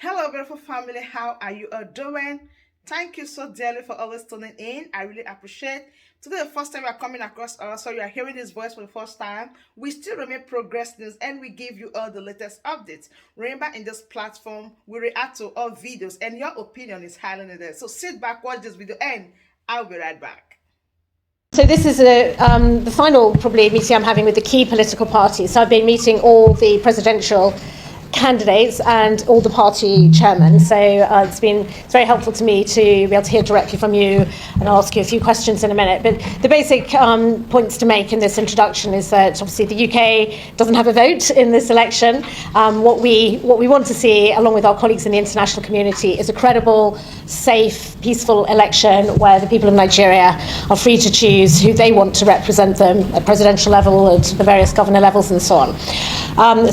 Hello, beautiful family. How are you all doing? Thank you so dearly for always tuning in. I really appreciate. Today, the first time you are coming across us, so you are hearing this voice for the first time. We still remain Progress News, and we give you all the latest updates. Remember, in this platform, we react to all videos, and your opinion is highly needed. So sit back, watch this video, and I'll be right back. So this is the final probably meeting I'm having with the key political parties. So I've been meeting all the presidential candidates and all the party chairmen. So it's very helpful to me to be able to hear directly from you, and I'll ask you a few questions in a minute. But the basic points to make in this introduction is that obviously the UK doesn't have a vote in this election. What we want to see, along with our colleagues in the international community, is a credible, safe, peaceful election where the people of Nigeria are free to choose who they want to represent them at presidential level, at the various governor levels, and so on.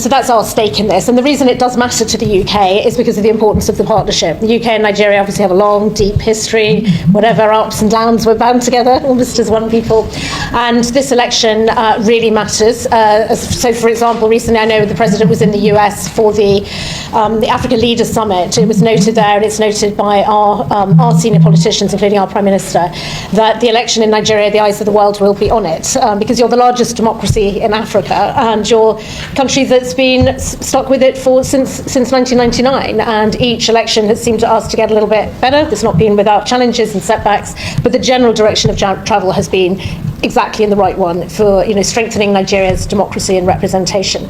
So that's our stake in this. And the reason it does matter to the UK is because of the importance of the partnership. The UK and Nigeria obviously have a long, deep history. Whatever ups and downs, we're bound together, almost as one people. And this election really matters. So, for example, recently I know the president was in the US for the African Leaders Summit. It was noted there, and it's noted by our senior politicians, including our Prime Minister, that the election in Nigeria, the eyes of the world will be on it, because you're the largest democracy in Africa, and you're a country that's been stuck with it since 1999, and each election has seemed to us to get a little bit better. It's not been without challenges and setbacks, but the general direction of travel has been exactly in the right one for strengthening Nigeria's democracy and representation.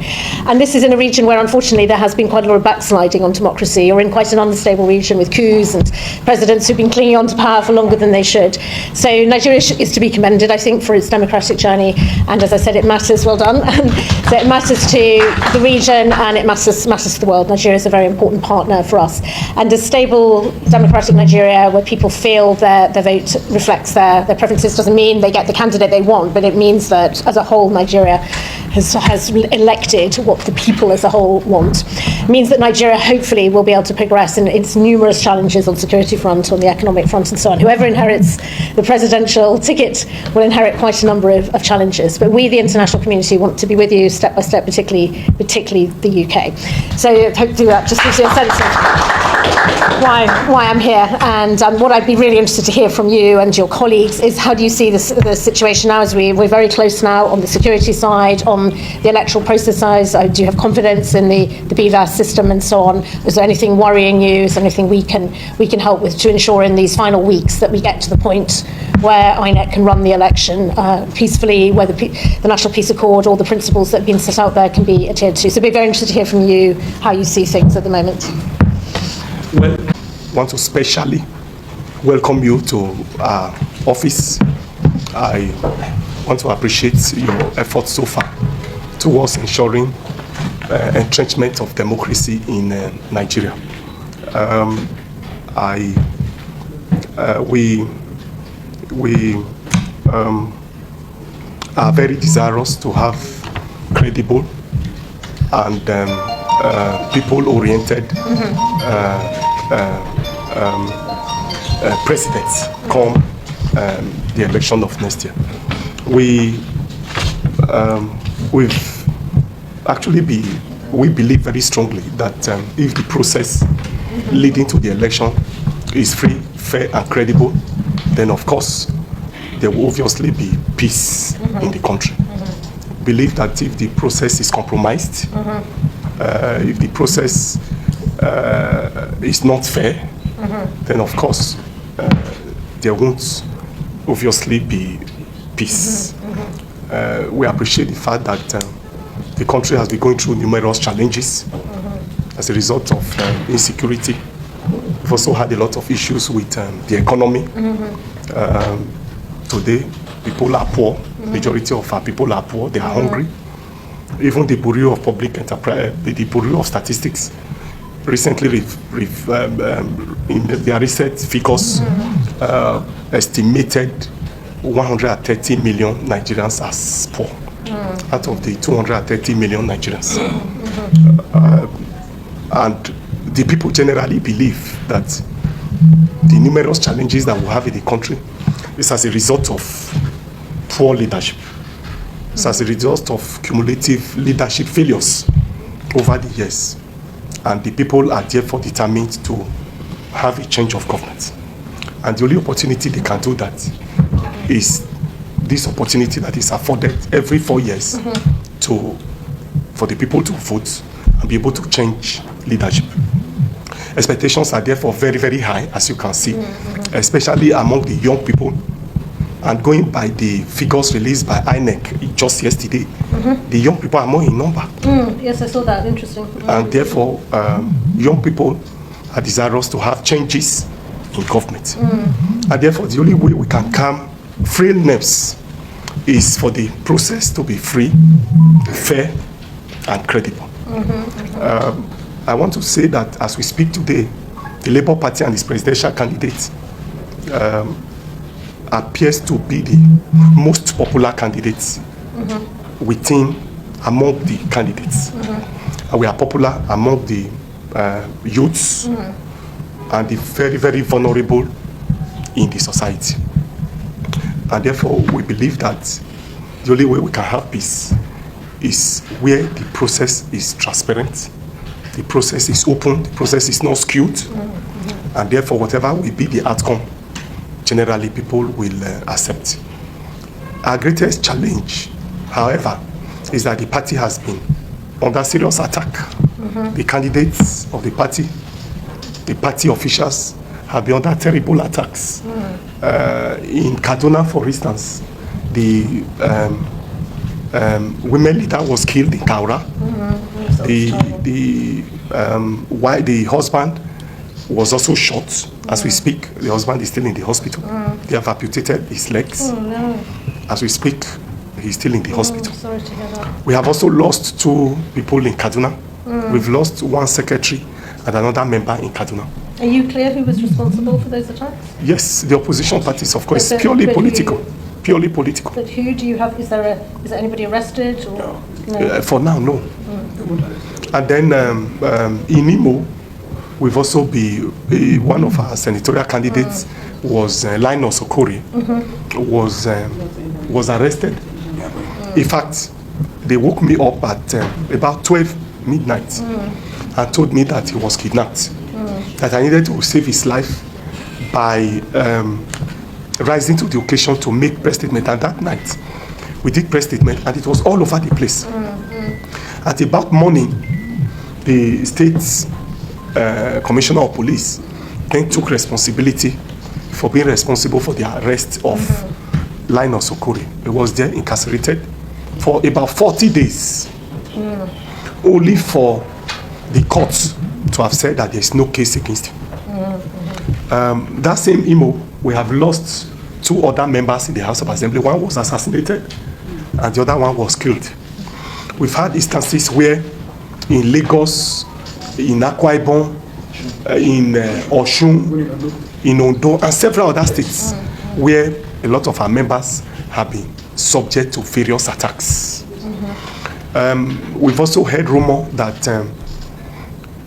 And this is in a region where unfortunately there has been quite a lot of backsliding on democracy. You're in quite an unstable region with coups and presidents who've been clinging on to power for longer than they should. So Nigeria is to be commended, I think, for its democratic journey, and as I said, it matters. Well done. So it matters to the region, and it matters to the world. Nigeria is a very important partner for us, and a stable democratic Nigeria where people feel their vote reflects their preferences doesn't mean they get the candidate they want, but it means that as a whole Nigeria has elected what the people as a whole want. It means that Nigeria hopefully will be able to progress in its numerous challenges on security front, on the economic front, and so on. Whoever inherits the presidential ticket will inherit quite a number of challenges, but we, the international community, want to be with you step by step, particularly the UK. So hopefully that just gives you a sense of why I'm here, and what I'd be really interested to hear from you and your colleagues is how do you see the situation now, as we're very close now on the security side, on the electoral process side. Do you have confidence in the BVAS system and so on? Is there anything worrying you? Is there anything we can help with to ensure in these final weeks that we get to the point where INEC can run the election peacefully, where the National Peace Accord, all the principles that have been set out there can be adhered to? So I'd be very interested to hear from you how you see things at the moment. Well, I want to especially welcome you to our office. I want to appreciate your efforts so far towards ensuring entrenchment of democracy in Nigeria. We are very desirous to have credible and people-oriented presidents come the election of next year. We believe very strongly that if the process leading to the election is free, fair, and credible, then of course there will obviously be peace in the country. Believe that if the process is compromised, if the process is not fair, then of course there won't obviously be peace. We appreciate the fact that the country has been going through numerous challenges as a result of insecurity. We've also had a lot of issues with the economy. Today, people are poor. Majority of our people are poor. They are hungry. Even the Bureau of Public Enterprise, the Bureau of Statistics, recently in their recent figures estimated 130 million Nigerians as poor out of the 230 million Nigerians. And the people generally believe that the numerous challenges that we have in the country is as a result of poor leadership. It's as a result of cumulative leadership failures over the years. and the people are therefore determined to have a change of government. And the only opportunity they can do that is this opportunity that is afforded every 4 years for the people to vote and be able to change leadership. Expectations are therefore very, very high, as you can see, especially among the young people. And going by the figures released by INEC just yesterday, the young people are more in number. Yes, I saw that. Interesting. And therefore, young people are desirous to have changes in government. And therefore, the only way we can calm frail nerves is for the process to be free, fair, and credible. I want to say that as we speak today, the Labour Party and its presidential candidate appears to be the most popular candidates among the candidates. And we are popular among the youths and the very, very vulnerable in the society. And therefore, we believe that the only way we can have peace is where the process is transparent, the process is open, the process is not skewed, and therefore, whatever will be the outcome, generally people will accept. Our greatest challenge, however, is that the party has been under serious attack. The candidates of the party officials have been under terrible attacks. In Kaduna, for instance, the women leader was killed in Kaura. The husband was also shot. As we speak, the husband is still in the hospital. They have amputated his legs. As we speak, he's still in the hospital. Sorry to hear that. We have also lost 2 people in Kaduna. We've lost 1 secretary and another member in Kaduna. Are you clear who was responsible for those attacks? Yes, the opposition parties, of course, But purely who- political. Purely political. But who do you have? Is there anybody arrested? Or? No. For now, no. And then in Imo, we've also been one of our senatorial candidates was Linus Okori, was arrested. In fact, they woke me up at about 12 midnight and told me that he was kidnapped, that I needed to save his life by rising to the occasion to make press statement. And that night, we did press statement, and it was all over the place. At about morning, the state's commissioner of police then took responsibility for being responsible for the arrest of Linus Okori. He was there incarcerated for about 40 days, only for the courts to have said that there is no case against him. That same Imo, we have lost 2 other members in the House of Assembly. One was assassinated and the other one was killed. We've had instances where in Lagos, in Akwa Ibom, in Osun, in Ondo, and several other states where a lot of our members have been subject to various attacks. We've also heard rumor that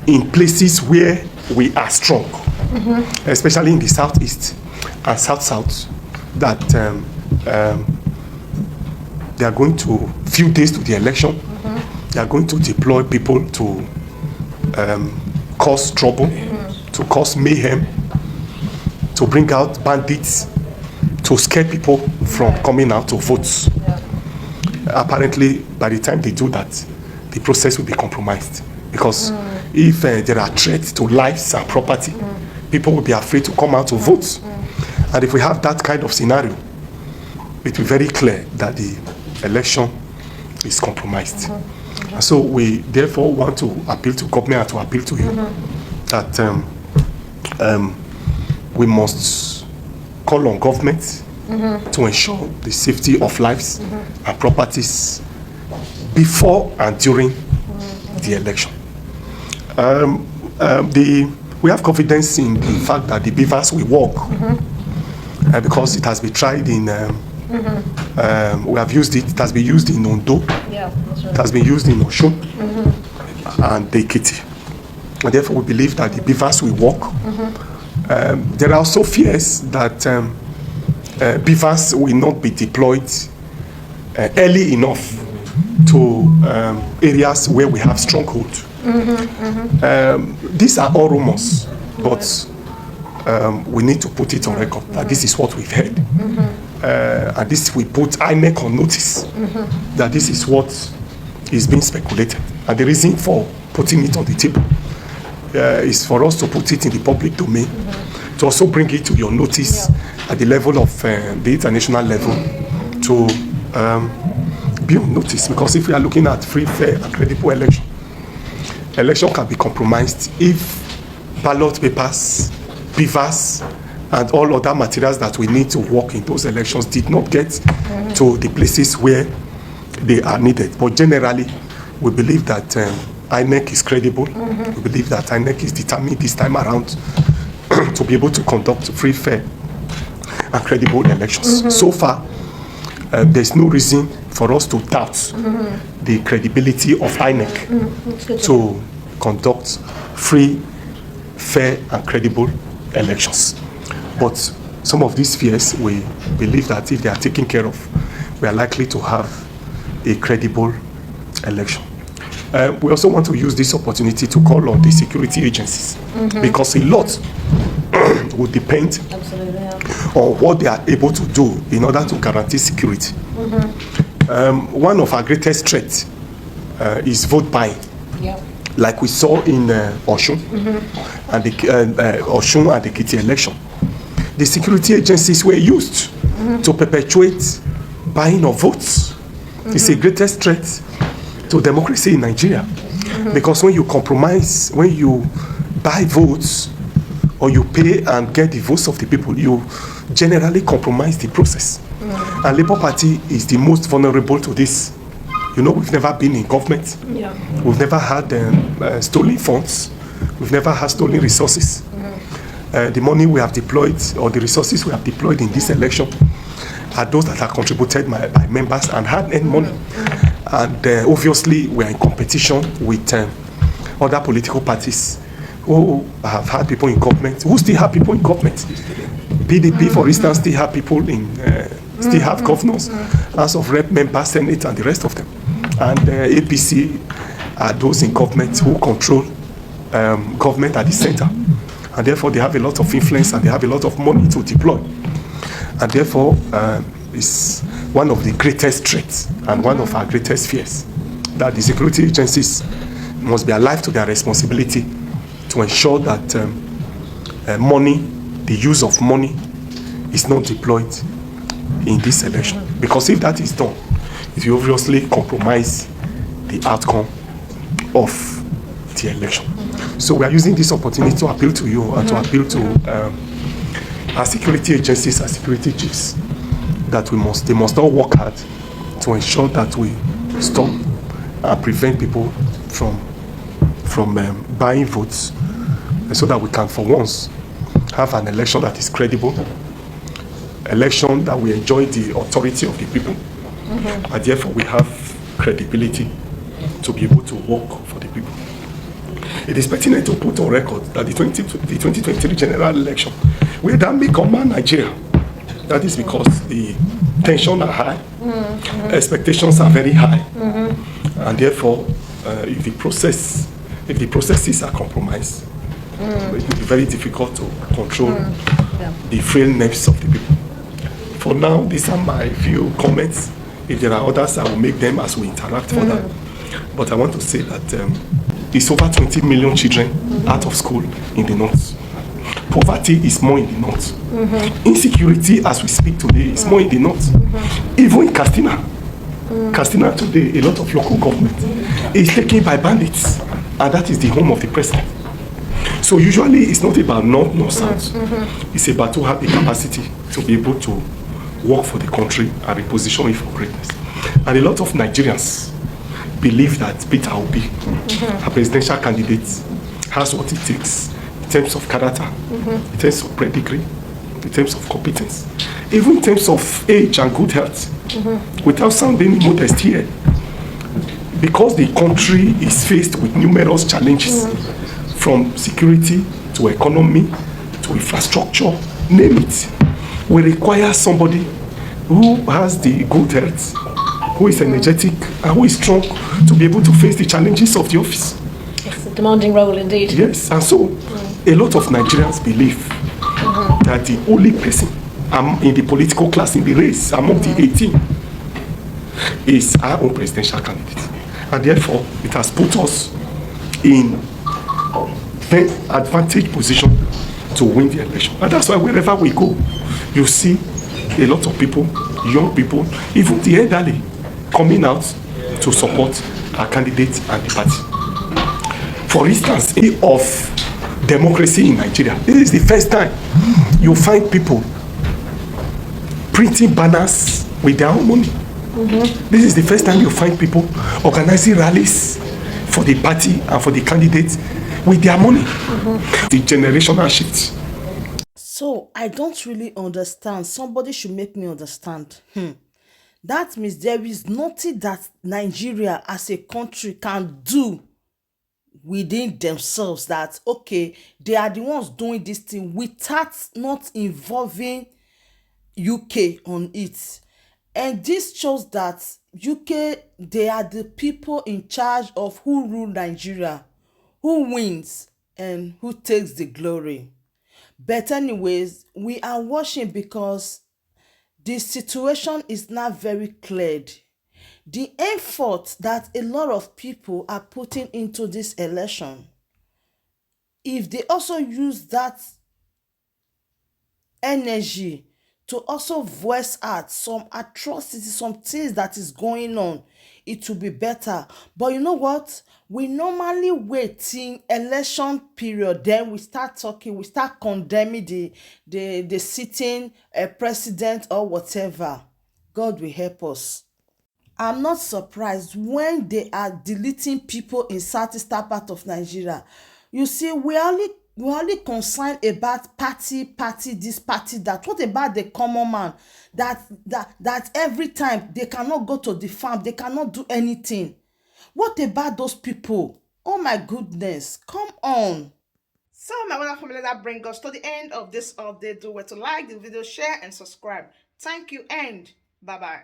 in places where we are strong, especially in the southeast and south-south, that they are going to, few days to the election, they are going to deploy people to cause trouble, to cause mayhem, to bring out bandits, to scare people from coming out to vote. Apparently, by the time they do that, the process will be compromised. Because if there are threats to lives and property, people will be afraid to come out to vote. And if we have that kind of scenario, it will be very clear that the election is compromised. And so we therefore want to appeal to government and to appeal to you that we must call on government to ensure the safety of lives and properties before and during the election. We have confidence in the fact that the beavers will work because it has been tried in, we have used it, it has been used in Ondo, it has been used in Osun and the Ekiti. And therefore we believe that the beavers will work. There are also fears that beavers will not be deployed early enough to areas where we have stronghold. These are all rumors, but we need to put it on record that this is what we've heard. And this we put INEC on notice that this is what is being speculated. And the reason for putting it on the table is for us to put it in the public domain, to also bring it to your notice at the level of the international level, to be on notice. Because if we are looking at free, fair, and credible election can be compromised if ballot papers, beavers, and all other materials that we need to work in those elections did not get to the places where they are needed. But generally, we believe that INEC is credible. We believe that INEC is determined this time around to be able to conduct free, fair, and credible elections. So far, there's no reason for us to doubt the credibility of INEC to conduct free, fair, and credible elections. But some of these fears, we believe that if they are taken care of, we are likely to have a credible election. We also want to use this opportunity to call on the security agencies, because a lot will depend on what they are able to do in order to guarantee security. One of our greatest threats is vote buying. Like we saw in Osun and the Osun and the Ekiti election. The security agencies were used to perpetuate buying of votes. It's the greatest threat to democracy in Nigeria. Because when you compromise, when you buy votes, or you pay and get the votes of the people, you generally compromise the process. And Labour Party is the most vulnerable to this. You know, we've never been in government. We've never had stolen funds. We've never had stolen resources. The money we have deployed, or the resources we have deployed in this election, are those that are contributed by members and hard-earned money. And obviously, we are in competition with other political parties who have had people in government, who still have people in government. PDP, for instance, still have people in, still have governors, House of Rep members, Senate, and the rest of them. And APC are those in government who control government at the center. And therefore, they have a lot of influence and they have a lot of money to deploy. And therefore, it's one of the greatest threats and one of our greatest fears, that the security agencies must be alive to their responsibility to ensure that money, the use of money, is not deployed in this election. Because if that is done, it will obviously compromise the outcome of the election. So we are using this opportunity to appeal to you and to appeal to our security agencies and security chiefs that they must all work hard to ensure that we stop and prevent people from buying votes, so that we can, for once, have an election that is credible, election that we enjoy the authority of the people, and therefore we have credibility to be able to work for the people. It is pertinent to put on record that the 2023 general election will then become Nigeria. That is because the tensions are high, expectations are very high, and therefore, if the processes are compromised, it will be very difficult to control the frail nerves of the people. For now, these are my few comments. If there are others, I will make them as we interact further. But I want to say that it's over 20 million children out of school in the north. Poverty is more in the north. Insecurity, as we speak today, is more in the north. Even in Katsina today, a lot of local government is taken by bandits, and that is the home of the president. So usually it's not about north nor south. It's about to have the capacity to be able to work for the country and reposition it for greatness. And a lot of Nigerians believe that Peter Obi, a presidential candidate, has what it takes in terms of character, in terms of pedigree, in terms of competence, even in terms of age and good health, without sounding modest here. Because the country is faced with numerous challenges, from security to economy to infrastructure, name it. We require somebody who has the good health, who is energetic, and who is strong to be able to face the challenges of the office. a demanding role indeed. Yes, and so a lot of Nigerians believe that the only person in the political class in the race among the 18 is our own presidential candidate. And therefore, it has put us in an advantage position to win the election. And that's why wherever we go, you see a lot of people, young people, even the elderly, coming out to support our candidate and the party. For instance, of democracy in Nigeria, this is the first time you find people printing banners with their own money. This is the first time you find people organizing rallies for the party and for the candidates with their money. The generational shift. So I don't really understand. Somebody should make me understand. That means there is nothing that Nigeria as a country can do within themselves, that okay, they are the ones doing this thing without not involving UK on it. And this shows that UK, they are the people in charge of who rule Nigeria, who wins and who takes the glory. But anyways, we are watching because the situation is not very cleared. The effort that a lot of people are putting into this election, if they also use that energy to also voice out some atrocities, some things that is going on, it will be better. But you know what? We normally wait till election period, then we start talking, we start condemning the sitting president or whatever. God will help us. I'm not surprised when they are deleting people in southeastern part of Nigeria. You see, we only concerned about party this, party that. What about the common man that every time they cannot go to the farm, they cannot do anything? What about those people? Oh my goodness, come on. So my wonderful family, that brings us to the end of this update. Do well to like the video, share and subscribe. Thank you and bye bye.